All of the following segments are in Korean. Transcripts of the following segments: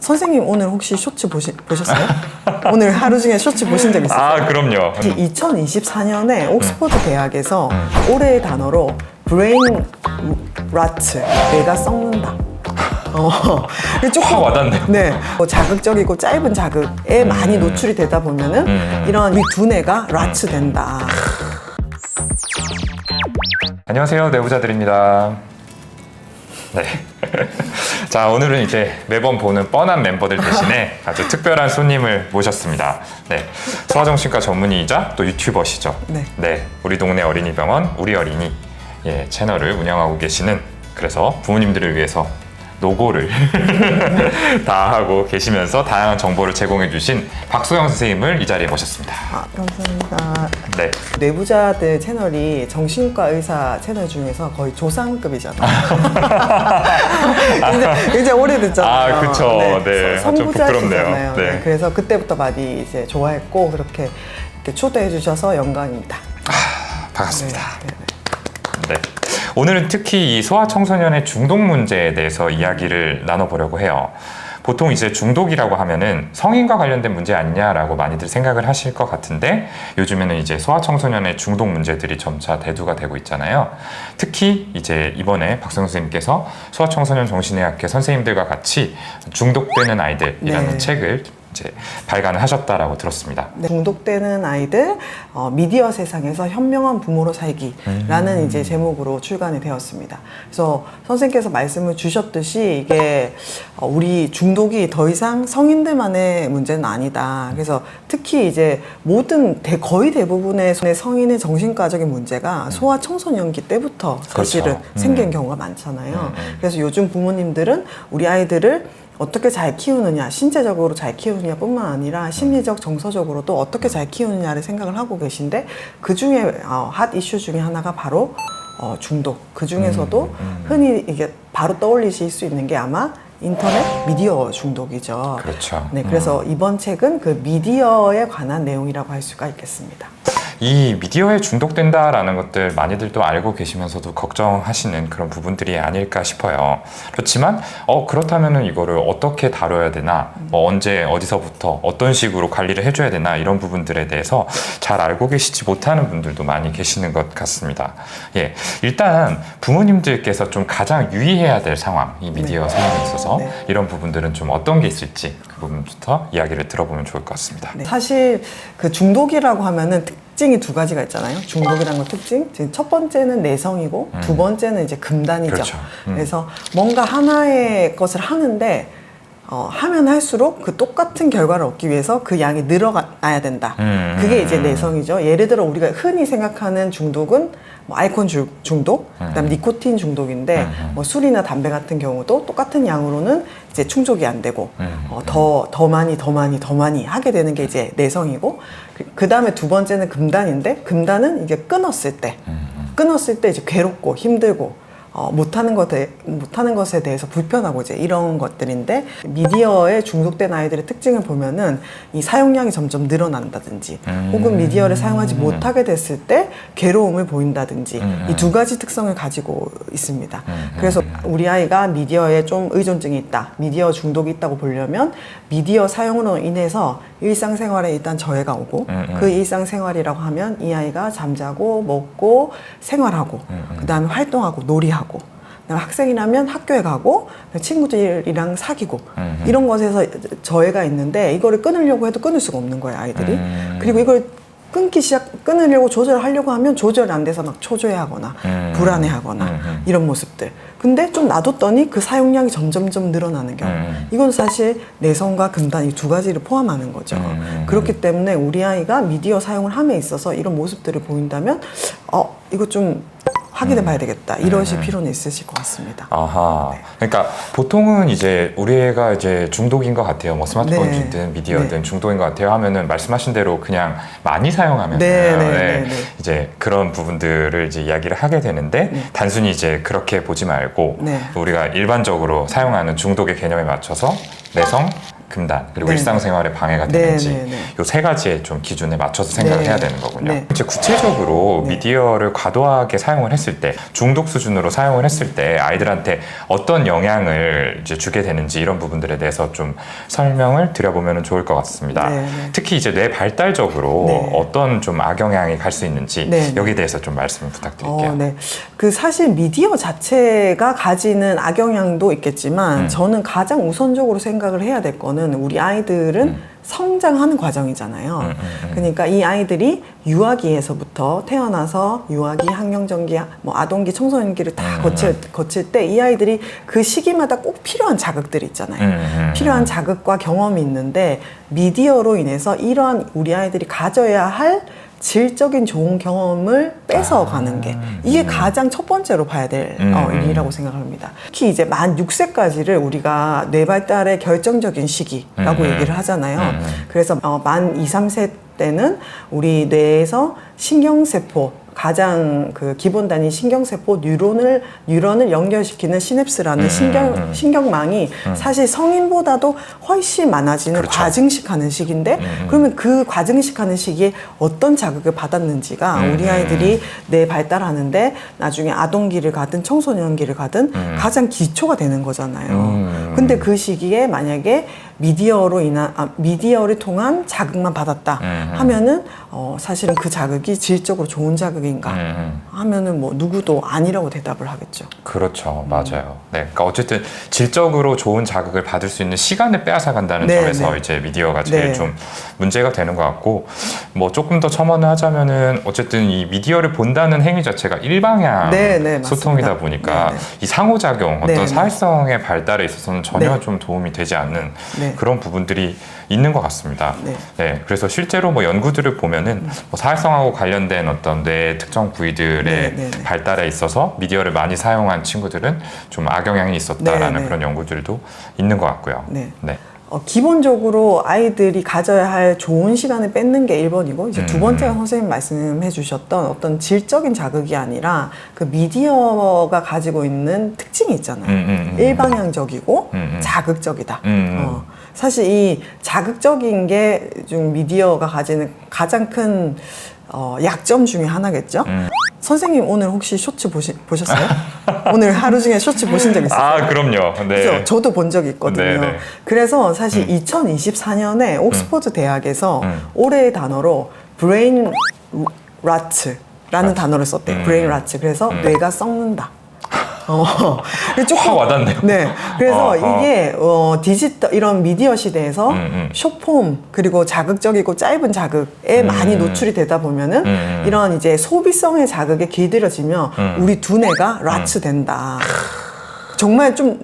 선생님 오늘 혹시 쇼츠 보셨어요? 오늘 하루 중에 쇼츠 보신 적 있어요? 아, 그럼요. 2024년에 옥스퍼드 대학에서 올해의 단어로 브레인 라트, 뇌가 썩는다. 조금 와닿네요. 네, 자극적이고 짧은 자극에 많이 노출이 되다 보면은 이런 이 두뇌가 라트 된다. 안녕하세요, 내부자들입니다. 네. 자, 오늘은 이제 매번 보는 뻔한 멤버들 대신에 아주 특별한 손님을 모셨습니다. 네. 소아정신과 전문의이자 또 유튜버시죠. 네. 우리 동네 어린이병원 우리 어린이 채널을 운영하고 계시는, 그래서 부모님들을 위해서 노고를 다 하고 계시면서 다양한 정보를 제공해 주신 박소영 선생님을 이 자리에 모셨습니다. 감사합니다. 네. 내부자들 채널이 정신과 의사 채널 중에서 거의 조상급이잖아요. 이제 오래됐잖아요. 그쵸. 네. 좀 선구자시잖아요. 부끄럽네요. 네. 그래서 그때부터 많이 이제 좋아했고 그렇게 이렇게 초대해 주셔서 영광입니다. 반갑습니다. 네. 오늘은 특히 이 소아청소년의 중독 문제에 대해서 이야기를 나눠보려고 해요. 보통 이제 중독이라고 하면은 성인과 관련된 문제 아니냐라고 많이들 생각을 하실 것 같은데, 요즘에는 이제 소아청소년의 중독 문제들이 점차 대두가 되고 있잖아요. 특히 이제 이번에 박소영 선생님께서 소아청소년 정신의학회 선생님들과 같이 중독되는 아이들이라는 책을 이제 발간을 하셨다라고 들었습니다. 중독되는 아이들 미디어 세상에서 현명한 부모로 살기라는 이제 제목으로 출간이 되었습니다. 그래서 선생님께서 말씀을 주셨듯이 이게 우리 중독이 더 이상 성인들만의 문제는 아니다. 그래서 특히 이제 거의 대부분의 성인의 정신과적인 문제가 소아 청소년기 때부터 사실은 그렇죠. 생긴 경우가 많잖아요. 그래서 요즘 부모님들은 우리 아이들을 어떻게 잘 키우느냐, 신체적으로 잘 키우느냐 뿐만 아니라 심리적, 정서적으로도 어떻게 잘 키우느냐를 생각을 하고 계신데, 그 중에 핫 이슈 중에 하나가 바로 중독. 그 중에서도 흔히 이게 바로 떠올리실 수 있는 게 아마 인터넷 미디어 중독이죠. 그렇죠. 네, 그래서 이번 책은 그 미디어에 관한 내용이라고 할 수가 있겠습니다. 이 미디어에 중독된다라는 것들 많이들 또 알고 계시면서도 걱정하시는 그런 부분들이 아닐까 싶어요. 그렇지만 그렇다면은 이거를 어떻게 다뤄야 되나, 언제 어디서부터 어떤 식으로 관리를 해줘야 되나, 이런 부분들에 대해서 잘 알고 계시지 못하는 분들도 많이 계시는 것 같습니다. 일단 부모님들께서 좀 가장 유의해야 될 상황, 이 미디어 상황에 있어서 이런 부분들은 좀 어떤 게 있을지 그 부분부터 이야기를 들어보면 좋을 것 같습니다. 사실 그 중독이라고 하면은 특징이 두 가지가 있잖아요. 중독이라는 건 특징. 지금 첫 번째는 내성이고 두 번째는 이제 금단이죠. 그렇죠. 그래서 뭔가 하나의 것을 하는데 하면 할수록 그 똑같은 결과를 얻기 위해서 그 양이 늘어나야 된다. 그게 이제 내성이죠. 예를 들어 우리가 흔히 생각하는 중독은 뭐 아이콘 중독, 그다음 니코틴 중독인데 뭐 술이나 담배 같은 경우도 똑같은 양으로는 이제 충족이 안 되고 더 많이 하게 되는 게 이제 내성이고, 그 다음에 두 번째는 금단인데, 금단은 이게 끊었을 때 이제 괴롭고 힘들고 못하는 것에 대해서 불편하고 이제 이런 것들인데, 미디어에 중독된 아이들의 특징을 보면은 이 사용량이 점점 늘어난다든지 혹은 미디어를 사용하지 못하게 됐을 때 괴로움을 보인다든지, 이 두 가지 특성을 가지고 있습니다. 그래서 우리 아이가 미디어에 좀 의존증이 있다, 미디어 중독이 있다고 보려면 미디어 사용으로 인해서 일상생활에 일단 저해가 오고, 그 일상생활이라고 하면 이 아이가 잠자고 먹고 생활하고 그 다음에 활동하고 놀이하고, 학생이라면 학교에 가고 친구들이랑 사귀고 이런 것에서 저해가 있는데, 이거를 끊으려고 해도 끊을 수가 없는 거예요, 아이들이. 그리고 이걸 끊으려고 조절하려고 하면 조절이 안 돼서 막 초조해하거나 불안해하거나 이런 모습들. 근데 좀 놔뒀더니 그 사용량이 점점점 늘어나는 경우. 이건 사실 내성과 금단 이 두 가지를 포함하는 거죠. 그렇기 때문에 우리 아이가 미디어 사용을 함에 있어서 이런 모습들을 보인다면 이거 좀 확인해 봐야 되겠다, 이러실 필요는 있으실 것 같습니다. 아하. 그러니까 보통은 이제 우리 애가 이제 중독인 것 같아요. 뭐 스마트폰이든 미디어든 중독인 것 같아요 하면은 말씀하신 대로 그냥 많이 사용하면 이제 그런 부분들을 이제 이야기를 하게 되는데, 단순히 이제 그렇게 보지 말고 우리가 일반적으로 사용하는 중독의 개념에 맞춰서 내성, 금단 그리고 네. 일상생활에 방해가 네, 되는지 네, 네. 요 세 가지의 좀 기준에 맞춰서 생각을 네. 해야 되는 거군요. 네. 이제 구체적으로 네. 미디어를 과도하게 사용을 했을 때 중독 수준으로 사용을 했을 때 아이들한테 어떤 영향을 이제 주게 되는지 이런 부분들에 대해서 좀 설명을 드려보면 좋을 것 같습니다. 네, 네. 특히 이제 뇌 발달적으로 네. 어떤 좀 악영향이 갈 수 있는지 네, 네. 여기에 대해서 좀 말씀을 부탁드릴게요. 네. 그 사실 미디어 자체가 가지는 악영향도 있겠지만 저는 가장 우선적으로 생각을 해야 될 거는 우리 아이들은 성장하는 과정이잖아요. 그러니까 이 아이들이 유아기에서부터 태어나서 유아기, 학령전기, 뭐 아동기, 청소년기를 다 거칠 때 이 아이들이 그 시기마다 꼭 필요한 자극들이 있잖아요. 필요한 자극과 경험이 있는데 미디어로 인해서 이러한 우리 아이들이 가져야 할 질적인 좋은 경험을 뺏어가는 게 이게 가장 첫 번째로 봐야 될 일이라고 생각합니다. 특히 이제 만 6세까지를 우리가 뇌 발달의 결정적인 시기라고 얘기를 하잖아요. 그래서 만 2, 3세 때는 우리 뇌에서 신경세포 가장 그 기본 단위 신경세포 뉴런을 연결시키는 시냅스라는 신경망이 사실 성인보다도 훨씬 많아지는 그렇죠. 과증식하는 시기인데 그러면 그 과증식하는 시기에 어떤 자극을 받았는지가 우리 아이들이 뇌 발달하는데 나중에 아동기를 가든 청소년기를 가든 가장 기초가 되는 거잖아요. 근데 그 시기에 만약에 미디어를 통한 자극만 받았다 하면은 사실은 그 자극이 질적으로 좋은 자극인가 하면은 뭐 누구도 아니라고 대답을 하겠죠. 그렇죠, 맞아요. 네, 그러니까 어쨌든 질적으로 좋은 자극을 받을 수 있는 시간을 빼앗아 간다는 네, 점에서 네. 이제 미디어가 제일 네. 좀 문제가 되는 것 같고, 뭐 조금 더 첨언을 하자면은 어쨌든 이 미디어를 본다는 행위 자체가 일방향 네, 네, 소통이다 맞습니다. 보니까 네, 네. 이 상호작용, 어떤 네, 네. 사회성의 발달에 있어서는 전혀 네. 좀 도움이 되지 않는 네. 그런 부분들이 있는 것 같습니다. 네. 네, 그래서 실제로 뭐 연구들을 보면은 뭐 사회성하고 관련된 어떤 뇌 특정 부위들의 네, 네, 네. 발달에 있어서 미디어를 많이 사용한 친구들은 좀 악영향이 있었다라는 네, 네. 그런 연구들도 있는 것 같고요. 네. 네. 기본적으로 아이들이 가져야 할 좋은 시간을 뺏는 게 1번이고 이제 두 번째가 선생님 말씀해 주셨던 어떤 질적인 자극이 아니라 그 미디어가 가지고 있는 특징이 있잖아요. 일방향적이고 자극적이다. 사실 이 자극적인 게 좀 미디어가 가지는 가장 큰 약점 중에 하나겠죠. 선생님 오늘 혹시 쇼츠 보셨어요? 오늘 하루 중에 쇼츠 보신 적 있어요? 아, 그럼요. 네. 그죠? 저도 본 적이 있거든요. 네, 네. 그래서 사실 2024년에 옥스퍼드 대학에서 올해의 단어로 브레인 라츠라는 단어를 썼대요. 브레인 라츠. 그래서 뇌가 썩는다. 확 와닿네요. 네. 그래서 어허. 이게 디지털 이런 미디어 시대에서 숏폼 그리고 자극적이고 짧은 자극에 많이 노출이 되다 보면은 이런 이제 소비성의 자극에 길들여지면 우리 두뇌가 라츠 된다. 정말 좀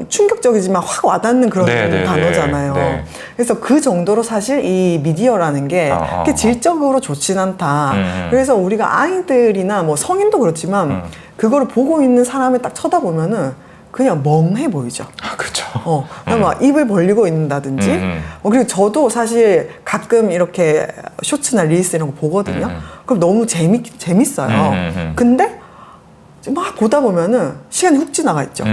충격적이지만 확 와닿는 그런 네, 네, 단어잖아요. 네. 그래서 그 정도로 사실 이 미디어라는 게 그렇게 질적으로 좋진 않다. 그래서 우리가 아이들이나 뭐 성인도 그렇지만 그거를 보고 있는 사람을 딱 쳐다보면은 그냥 멍해 보이죠. 아, 그렇죠. 그냥 막 입을 벌리고 있는다든지. 그리고 저도 사실 가끔 이렇게 쇼츠나 릴스 이런 거 보거든요. 그럼 너무 재밌어요. 근데 막 보다 보면은 시간이 훅 지나가 있죠.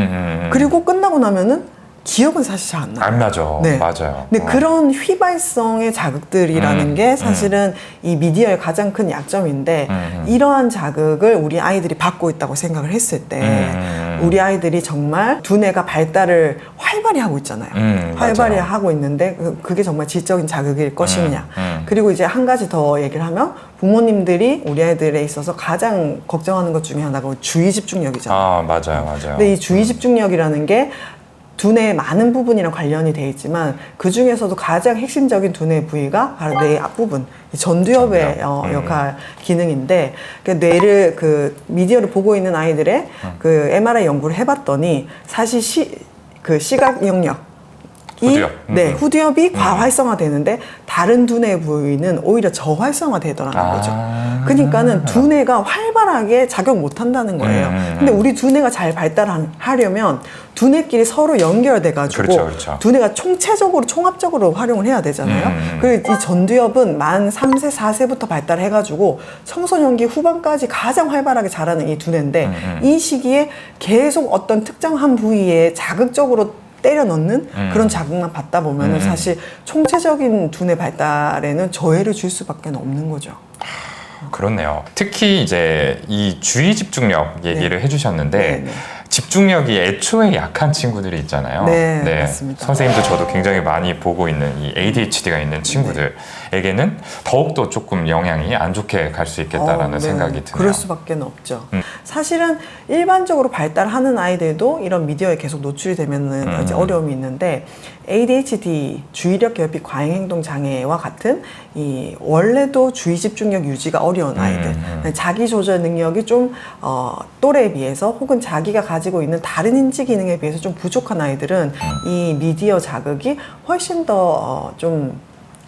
그리고 끝나고 나면은 기억은 사실 잘 안 나요. 안 나죠. 네. 맞아요. 근데 그런 휘발성의 자극들이라는 게 사실은 이 미디어의 가장 큰 약점인데 이러한 자극을 우리 아이들이 받고 있다고 생각을 했을 때 우리 아이들이 정말 두뇌가 발달을 활발히 하고 있잖아요. 활발히 맞아요. 하고 있는데 그게 정말 질적인 자극일 것이냐. 그리고 이제 한 가지 더 얘기를 하면 부모님들이 우리 아이들에 있어서 가장 걱정하는 것 중에 하나가 주의 집중력이잖아요. 아, 맞아요. 근데 이 주의 집중력이라는 게 두뇌의 많은 부분이랑 관련이 돼 있지만 그 중에서도 가장 핵심적인 두뇌 부위가 바로 뇌의 앞부분, 이 전두엽의 역할 기능인데 그 뇌를 그 미디어를 보고 있는 아이들의 그 MRI 연구를 해봤더니 사실 그 시각 영역 후두엽. 네, 후두엽이 과활성화되는데 다른 두뇌 부위는 오히려 저활성화되더라는 거죠. 그러니까는 두뇌가 활발하게 작용 못 한다는 거예요. 근데 우리 두뇌가 잘 발달하려면 두뇌끼리 서로 연결돼가지고 그렇죠, 그렇죠. 두뇌가 총합적으로 활용을 해야 되잖아요. 그리고 이 전두엽은 만 3세, 4세부터 발달해가지고 청소년기 후반까지 가장 활발하게 자라는 이 두뇌인데 이 시기에 계속 어떤 특정한 부위에 자극적으로 때려 넣는 그런 자극만 받다 보면은 사실 총체적인 두뇌 발달에는 저해를 줄 수밖에 없는 거죠. 그렇네요. 특히 이제 이 주의 집중력 얘기를 해주셨는데 네, 네. 집중력이 애초에 약한 친구들이 있잖아요. 네, 맞습니다. 선생님도 저도 굉장히 많이 보고 있는 이 ADHD가 있는 친구들에게는 더욱더 조금 영향이 안 좋게 갈 수 있겠다라는 생각이 드네요. 그럴 수밖에 없죠. 사실은 일반적으로 발달하는 아이들도 이런 미디어에 계속 노출이 되면은 이제 어려움이 있는데 ADHD, 주의력 결핍 과잉 행동 장애와 같은 이 원래도 주의 집중력 유지가 어려운 아이들, 자기 조절 능력이 좀 또래에 비해서 혹은 자기가 가지고 있는 다른 인지 기능에 비해서 좀 부족한 아이들은 이 미디어 자극이 훨씬 더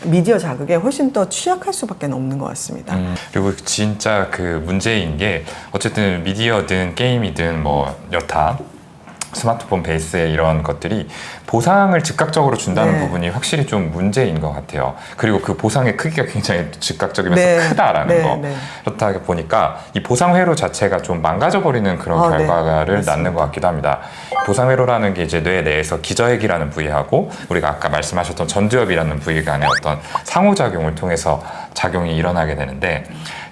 미디어 자극에 훨씬 더 취약할 수밖에 없는 것 같습니다. 그리고 진짜 그 문제인 게 어쨌든 미디어든 게임이든 뭐 여타 스마트폰 베이스의 이런 것들이 보상을 즉각적으로 준다는 네. 부분이 확실히 좀 문제인 것 같아요. 그리고 그 보상의 크기가 굉장히 즉각적이면서 네. 크다라는 네, 거. 네. 그렇다 보니까 이 보상회로 자체가 좀 망가져버리는 그런 네. 결과를 맞습니다. 낳는 것 같기도 합니다. 보상회로라는 게 이제 뇌 내에서 기저핵이라는 부위하고 우리가 아까 말씀하셨던 전두엽이라는 부위 간의 어떤 상호작용을 통해서 작용이 일어나게 되는데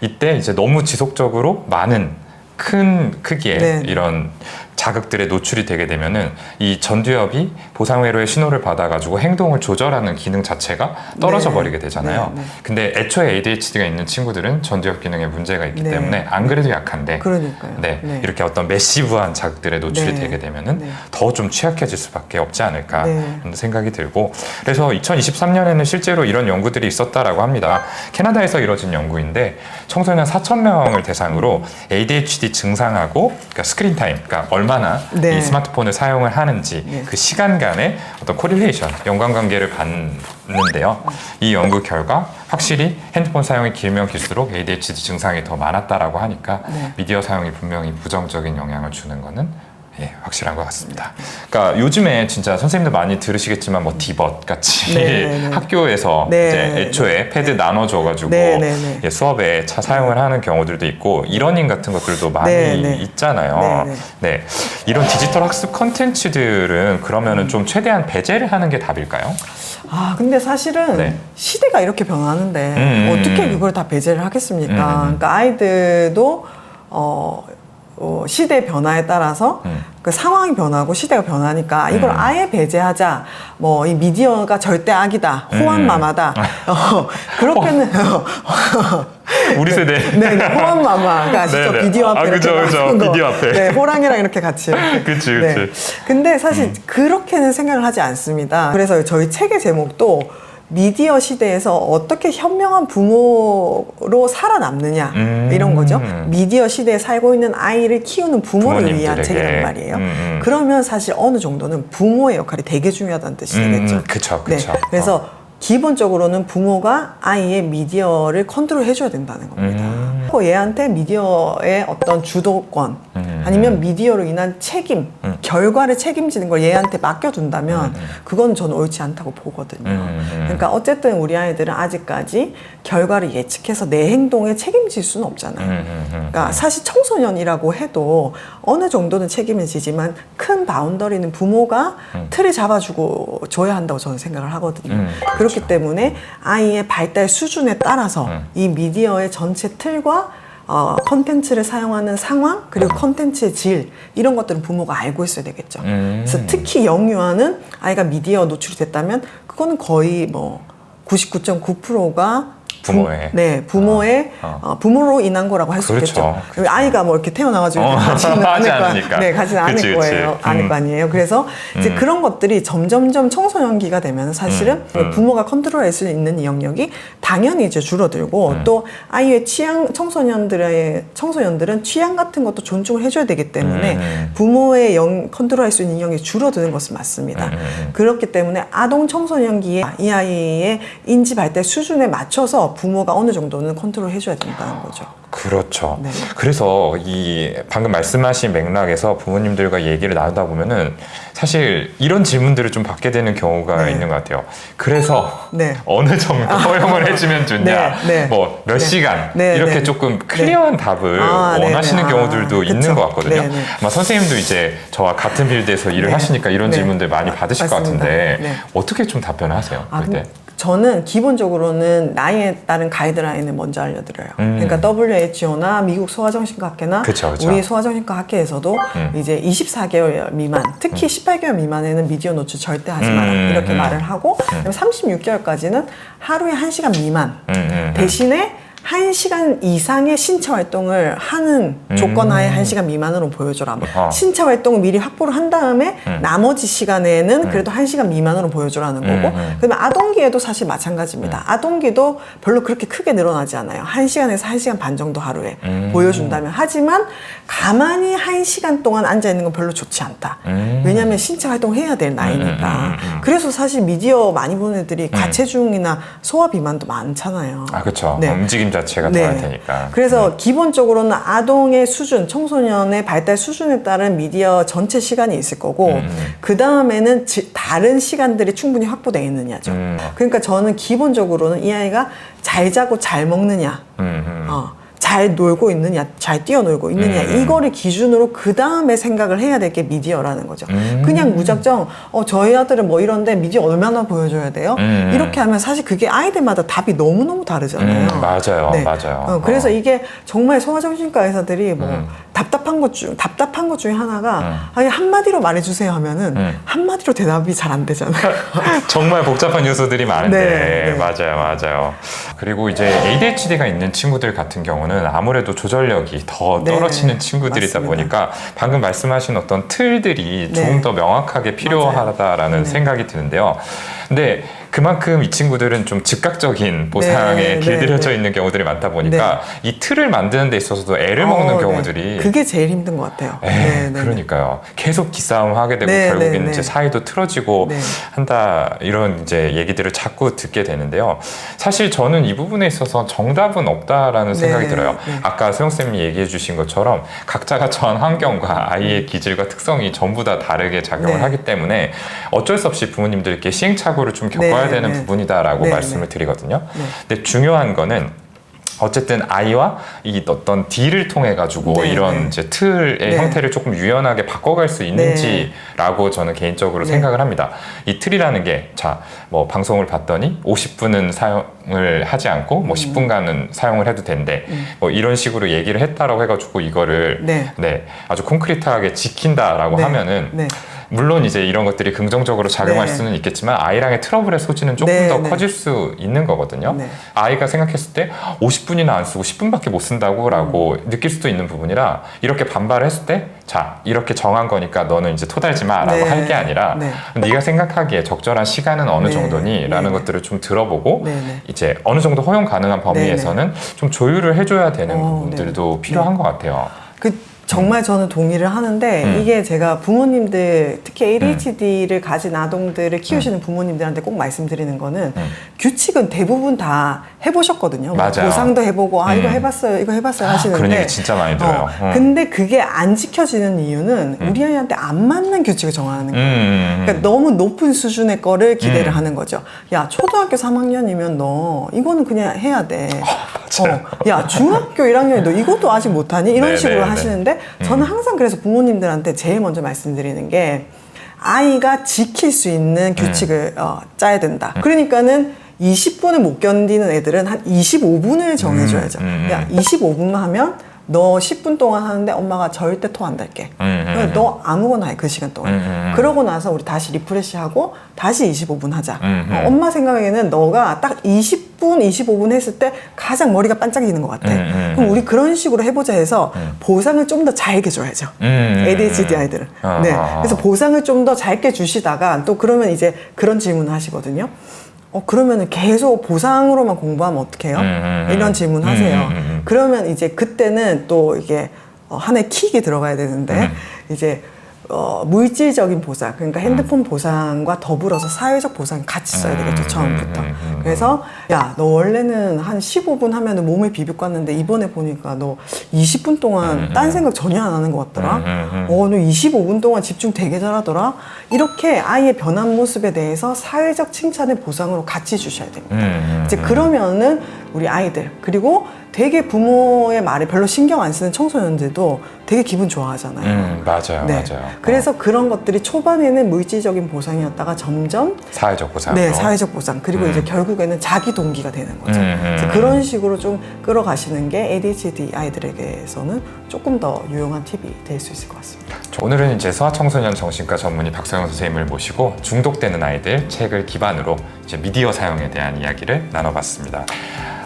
이때 이제 너무 지속적으로 많은 큰 크기의 네. 이런 자극들에 노출이 되게 되면은 이 전두엽이 보상회로의 신호를 받아가지고 행동을 조절하는 기능 자체가 떨어져 네. 버리게 되잖아요. 네, 네. 근데 애초에 ADHD가 있는 친구들은 전두엽 기능에 문제가 있기 네. 때문에 안 그래도 약한데 그러니까요. 네, 네. 이렇게 어떤 매시브한 자극들에 노출이 네. 되게 되면은 네. 더 좀 취약해질 수밖에 없지 않을까 네. 하는 생각이 들고 그래서 2023년에는 실제로 이런 연구들이 있었다라고 합니다. 캐나다에서 이뤄진 연구인데 청소년 4,000명을 대상으로 ADHD 증상하고 그러니까 스크린 타임, 그러니까 얼마나 네. 이 스마트폰을 사용을 하는지 네. 그 시간 간의 어떤 코릴레이션, 연관관계를 봤는데요. 이 연구 결과 확실히 핸드폰 사용이 길면 길수록 ADHD 증상이 더 많았다라고 하니까 네. 미디어 사용이 분명히 부정적인 영향을 주는 거는 확실한 것 같습니다. 그러니까 요즘에 진짜 선생님들 많이 들으시겠지만 뭐 디벗 같이 네. 학교에서 네. 이제 애초에 패드 나눠줘가지고 네. 수업에 사용을 하는 경우들도 있고 이러닝 같은 것들도 많이 네. 있잖아요. 네. 이런 디지털 학습 컨텐츠들은 그러면은 좀 최대한 배제를 하는 게 답일까요? 근데 사실은 네. 시대가 이렇게 변하는데 어떻게 그걸 다 배제를 하겠습니까? 그러니까 아이들도 시대 변화에 따라서 그 상황이 변하고 시대가 변하니까 이걸 아예 배제하자. 뭐 이 미디어가 절대 악이다. 호환마마다. 그렇게는 우리 세대. 네, 호환마마가 아시죠? 네네. 비디오 앞에 이렇게 그죠. 나오는 거. 비디오 앞에. 네, 호랑이랑 이렇게 같이. 이렇게. 그치. 네. 근데 사실 그렇게는 생각을 하지 않습니다. 그래서 저희 책의 제목도 미디어 시대에서 어떻게 현명한 부모로 살아남느냐 이런 거죠. 미디어 시대에 살고 있는 아이를 키우는 부모를 위한 책이란 말이에요. 그러면 사실 어느 정도는 부모의 역할이 되게 중요하다는 뜻이 되겠죠. 그쵸. 네. 그래서 기본적으로는 부모가 아이의 미디어를 컨트롤 해줘야 된다는 겁니다. 얘한테 미디어의 어떤 주도권 아니면 미디어로 인한 책임, 결과를 책임지는 걸 얘한테 맡겨둔다면 그건 저는 옳지 않다고 보거든요. 그러니까 어쨌든 우리 아이들은 아직까지 결과를 예측해서 내 행동에 책임질 수는 없잖아요. 그러니까 사실 청소년이라고 해도 어느 정도는 책임을 지지만 큰 바운더리는 부모가 틀을 잡아주고 줘야 한다고 저는 생각을 하거든요. 그렇기 때문에 아이의 발달 수준에 따라서 이 미디어의 전체 틀과 컨텐츠를 사용하는 상황 그리고 컨텐츠의 질 이런 것들은 부모가 알고 있어야 되겠죠. 그래서 특히 영유아는 아이가 미디어 노출이 됐다면 그거는 거의 뭐 99.9%가 부모의 부모로 인한 거라고 할 수 있겠죠. 아이가 뭐 이렇게 태어나가지고 가지는 않을 거예요. 않을 거 아니에요. 그래서 이제 그런 것들이 점점점 청소년기가 되면 사실은 부모가 컨트롤할 수 있는 이 영역이 당연히 이제 줄어들고 또 아이의 취향 청소년들은 취향 같은 것도 존중을 해줘야 되기 때문에 부모의 컨트롤할 수 있는 영역이 줄어드는 것은 맞습니다. 그렇기 때문에 아동 청소년기에 이 아이의 인지 발달 수준에 맞춰서 그래서 부모가 어느 정도는 컨트롤 해줘야 된다는 거죠. 그렇죠. 네. 그래서 이 방금 말씀하신 맥락에서 부모님들과 얘기를 나누다 보면은 사실 이런 질문들을 좀 받게 되는 경우가 네. 있는 것 같아요. 그래서 네. 어느 정도 허용을 해주면 좋냐, 네, 네. 뭐 몇 네. 시간 네, 이렇게 네. 조금 클리어한 답을 네, 원하시는 네. 경우들도 있는 그쵸. 것 같거든요. 네, 네. 아마 선생님도 이제 저와 같은 빌드에서 일을 네. 하시니까 이런 네. 질문들 많이 받으실 것 맞습니다. 같은데 네. 어떻게 좀 답변을 하세요? 그럴 때? 저는 기본적으로는 나이에 따른 가이드라인을 먼저 알려드려요. 그러니까 WHO나 미국 소아정신과학회나 그쵸, 그쵸. 우리 소아정신과학회에서 이제 24개월 미만, 특히 18개월 미만에는 미디어 노출 절대 하지 마라 이렇게 말을 하고, 그다음에 36개월까지는 하루에 1시간 미만 대신에 1시간 이상의 신체 활동을 하는 조건 하에 1시간 미만으로 보여줘라. 신체 활동을 미리 확보를 한 다음에 나머지 시간에는 그래도 1시간 미만으로 보여줘라는 거고, 그다음에 아동기에도 사실 마찬가지입니다. 아동기도 별로 그렇게 크게 늘어나지 않아요. 1시간에서 1시간 반 정도 하루에 보여준다면. 하지만 가만히 1시간 동안 앉아있는 건 별로 좋지 않다. 왜냐하면 신체 활동을 해야 될 나이니까. 그래서 사실 미디어 많이 보는 애들이 가체중이나 소아 비만도 많잖아요. 아, 그렇죠. 네. 움직임 자체가 네. 더할 테니까. 그래서 기본적으로는 아동의 수준, 청소년의 발달 수준에 따른 미디어 전체 시간이 있을 거고, 그 다음에는 다른 시간들이 충분히 확보되어 있느냐죠. 그러니까 저는 기본적으로는 이 아이가 잘 자고 잘 먹느냐, 잘 놀고 있느냐, 잘 뛰어놀고 있느냐, 이거를 기준으로 그 다음에 생각을 해야 될 게 미디어라는 거죠. 그냥 무작정 저희 아들은 뭐 이런데 미디어 얼마나 보여줘야 돼요? 이렇게 하면 사실 그게 아이들마다 답이 너무너무 다르잖아요. 맞아요. 네. 맞아요. 그래서 이게 정말 소아정신과 의사들이 뭐 답답한 것 중에 하나가 아니 한마디로 말해주세요 하면은 한마디로 대답이 잘 안 되잖아요. 정말 복잡한 요소들이 많은데 네, 네. 맞아요. 그리고 이제 ADHD가 있는 친구들 같은 경우는 아무래도 조절력이 더 네, 떨어지는 친구들이다 맞습니다. 보니까 방금 말씀하신 어떤 틀들이 네. 조금 더 명확하게 필요하다라는 네. 생각이 드는데요. 근데 그만큼 이 친구들은 좀 즉각적인 보상에 네, 길들여져 네. 있는 경우들이 많다 보니까 이 틀을 만드는 데 있어서도 애를 먹는 네. 경우들이 그게 제일 힘든 것 같아요. 네, 네. 그러니까요. 계속 기싸움 하게 되고 네, 결국에는 네, 이제 네. 사이도 틀어지고 네. 한다 이런 이제 얘기들을 자꾸 듣게 되는데요. 사실 저는 이 부분에 있어서 정답은 없다라는 네, 생각이 들어요. 네. 아까 수영쌤이 얘기해주신 것처럼 각자가 처한 환경과 아이의 기질과 특성이 전부 다 다르게 작용을 네. 하기 때문에 어쩔 수 없이 부모님들께 시행착오를 좀 겪어야 네, 되는 네. 부분이다라고 네, 말씀을 네. 드리거든요. 네. 근데 중요한 거는 어쨌든 아이와 이 어떤 딜을 통해 가지고 네, 이런 네. 이제 틀의 네. 형태를 조금 유연하게 바꿔갈 수 있는지라고 저는 개인적으로 네. 생각을 합니다. 이 틀이라는 게 자, 뭐 방송을 봤더니 50분은 사용을 하지 않고 뭐 10분간은 사용을 해도 된대. 뭐 이런 식으로 얘기를 했다라고 해가지고 이거를 네. 아주 콘크리트하게 지킨다라고 네. 하면은 네. 물론 이제 이런 것들이 긍정적으로 작용할 네. 수는 있겠지만 아이랑의 트러블의 소지는 조금 네, 더 네. 커질 수 있는 거거든요. 네. 아이가 생각했을 때 50분이나 안 쓰고 10분밖에 못 쓴다고 라고 느낄 수도 있는 부분이라 이렇게 반발을 했을 때 자, 이렇게 정한 거니까 너는 이제 토달지 마 라고 네. 할 게 아니라 네. 네가 생각하기에 적절한 시간은 어느 네. 정도니 라는 네. 것들을 좀 들어보고 네. 이제 어느 정도 허용 가능한 범위에서는 좀 조율을 해줘야 되는 부분들도 네. 필요한 것 같아요. 정말 저는 동의를 하는데 이게 제가 부모님들 특히 ADHD를 가진 아동들을 키우시는 부모님들한테 꼭 말씀드리는 거는 규칙은 대부분 다 해보셨거든요. 뭐 맞아요. 보상도 해보고 이거 해봤어요 이거 해봤어요 하시는데 그런 얘기 진짜 많이 들어요. 근데 그게 안 지켜지는 이유는 우리 아이한테 안 맞는 규칙을 정하는 거예요. 그러니까 너무 높은 수준의 거를 기대를 하는 거죠. 야 초등학교 3학년이면 너 이거는 그냥 해야 돼. 야 중학교 1학년이 너 이것도 아직 못하니? 이런 네, 식으로 네, 네. 하시는데 저는 항상 그래서 부모님들한테 제일 먼저 말씀드리는 게 아이가 지킬 수 있는 규칙을 짜야 된다. 그러니까는 20분을 못 견디는 애들은 한 25분을 정해줘야죠. 야 25분만 하면 너 10분 동안 하는데 엄마가 절대 토 안 달게. 너 아무거나 해 그 시간 동안. 그러고 나서 우리 다시 리프레시하고 다시 25분 하자. 엄마 생각에는 너가 딱 20분, 25분 했을 때 가장 머리가 반짝이는 것 같아. 그럼 우리 그런 식으로 해보자 해서 보상을 좀 더 잘게 줘야죠. ADHD 아이들은. 네. 그래서 보상을 좀 더 잘게 주시다가 또 그러면 이제 그런 질문을 하시거든요. 그러면은 계속 보상으로만 공부하면 어떡해요? 이런 질문 하세요. 그러면 이제 그때는 또 이게 하나의 킥이 들어가야 되는데 이제 물질적인 보상, 그러니까 핸드폰 보상과 더불어서 사회적 보상 같이 써야 되겠죠, 처음부터. 그래서 야, 너 원래는 한 15분 하면은 몸을 비비고 왔는데 이번에 보니까 너 20분 동안 딴 생각 전혀 안 하는 것 같더라. 너 25분 동안 집중 되게 잘하더라. 이렇게 아이의 변한 모습에 대해서 사회적 칭찬의 보상으로 같이 주셔야 됩니다. 이제 그러면은 우리 아이들, 그리고 되게 부모의 말에 별로 신경 안 쓰는 청소년들도 되게 기분 좋아하잖아요. 맞아요, 네. 맞아요. 그래서 그런 것들이 초반에는 물질적인 보상이었다가 점점 사회적 보상으로. 네, 사회적 보상. 그리고 이제 결국에는 자기 동기가 되는 거죠. 그래서 그런 식으로 좀 끌어가시는 게 ADHD 아이들에게서는 조금 더 유용한 팁이 될 수 있을 것 같습니다. 오늘은 이제 소아청소년 정신과 전문의 박서영 선생님을 모시고 중독되는 아이들 책을 기반으로 이제 미디어 사용에 대한 이야기를 나눠봤습니다.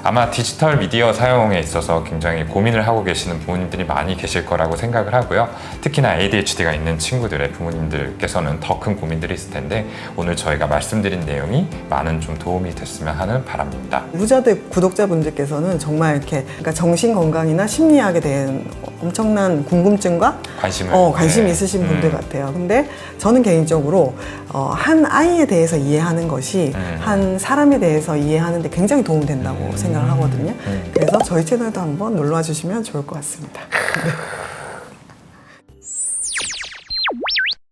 아마 디지털 미디어 사용에 있어서 굉장히 고민을 하고 계시는 부모님들이 많이 계실 거라고 생각을 하고요. 특히나 ADHD가 있는 친구들의 부모님들께서는 더 큰 고민들이 있을 텐데 오늘 저희가 말씀드린 내용이 많은 좀 도움이 됐으면 하는 바람입니다. 유저들 구독자분들께서는 정말 이렇게 그러니까 정신 건강이나 심리학에 대한 엄청난 궁금증과 관심이 네. 있으신 분들 같아요. 근데 저는 개인적으로 한 아이에 대해서 이해하는 것이 한 사람에 대해서 이해하는 데 굉장히 도움이 된다고 생각을 하거든요. 그래서 저희 채널도 한번 놀러와 주시면 좋을 것 같습니다. 네.